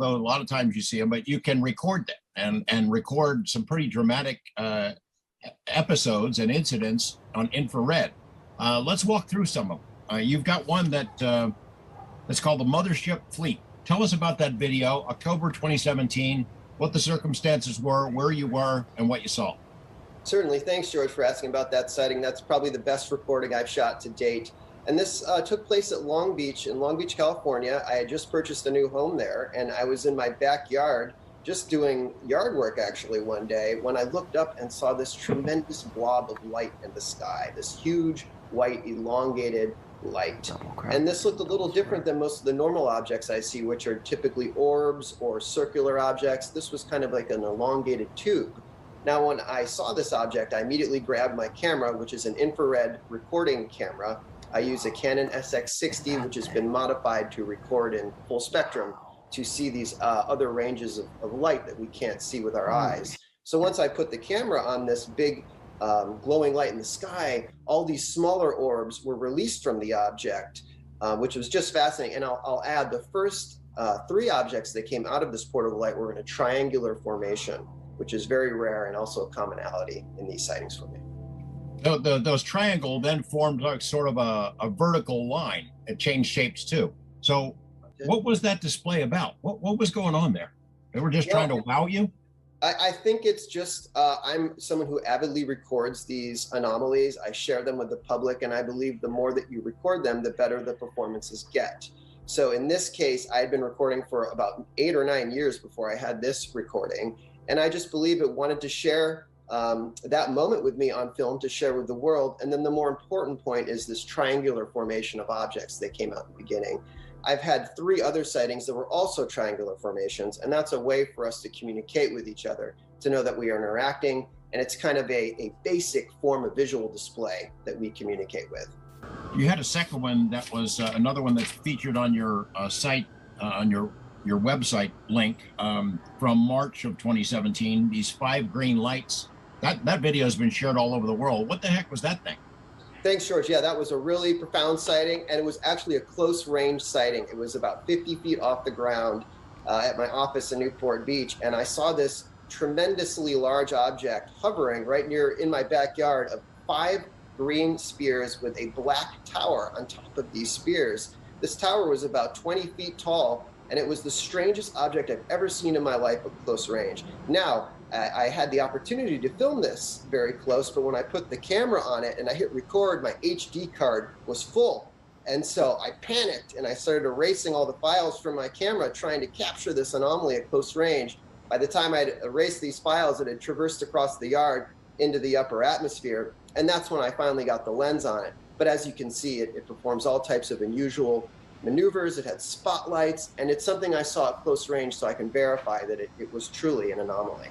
although a lot of times you see them, but you can record them and record some pretty dramatic episodes and incidents on infrared. Let's walk through some of them. You've got one that's called the Mothership Fleet. Tell us about that video, October 2017, what the circumstances were, where you were, and what you saw. Certainly. Thanks, George, for asking about that sighting. That's probably the best recording I've shot to date. And this took place at Long Beach, in Long Beach, California. I had just purchased a new home there, and I was in my backyard just doing yard work, actually, one day, when I looked up and saw this tremendous blob of light in the sky, this huge, white, elongated light. And this looked a little different than most of the normal objects I see, which are typically orbs or circular objects. This was kind of like an elongated tube. Now, when I saw this object, I immediately grabbed my camera, which is an infrared recording camera. I use a Canon SX60, which has been modified to record in full spectrum to see these other ranges of light that we can't see with our eyes. So once I put the camera on this big glowing light in the sky, all these smaller orbs were released from the object, which was just fascinating. And I'll add the first 3 objects that came out of this portal light were in a triangular formation, which is very rare and also a commonality in these sightings for me. Those triangle then formed like sort of a vertical line. It changed shapes too. So what was that display about? What was going on there? They were just trying to wow you? I think it's just, I'm someone who avidly records these anomalies. I share them with the public, and I believe the more that you record them, the better the performances get. So in this case, I had been recording for about 8 or 9 years before I had this recording. And I just believe it wanted to share that moment with me on film, to share with the world. And then the more important point is this triangular formation of objects that came out in the beginning. I've had 3 other sightings that were also triangular formations, and that's a way for us to communicate with each other, to know that we are interacting, and it's kind of a basic form of visual display that we communicate with. You had a second one that was another one that's featured on your site, on your website link from March of 2017, these 5 green lights. That video has been shared all over the world. What the heck was that thing? Thanks, George. Yeah, that was a really profound sighting, and it was actually a close range sighting. It was about 50 feet off the ground at my office in Newport Beach, and I saw this tremendously large object hovering right in my backyard of 5 green spears with a black tower on top of these spears. This tower was about 20 feet tall, and it was the strangest object I've ever seen in my life at close range. Now, I had the opportunity to film this very close, but when I put the camera on it and I hit record, my HD card was full. And so I panicked and I started erasing all the files from my camera, trying to capture this anomaly at close range. By the time I'd erased these files, it had traversed across the yard into the upper atmosphere. And that's when I finally got the lens on it. But as you can see, it performs all types of unusual maneuvers. It had spotlights, and it's something I saw at close range, so I can verify that it was truly an anomaly.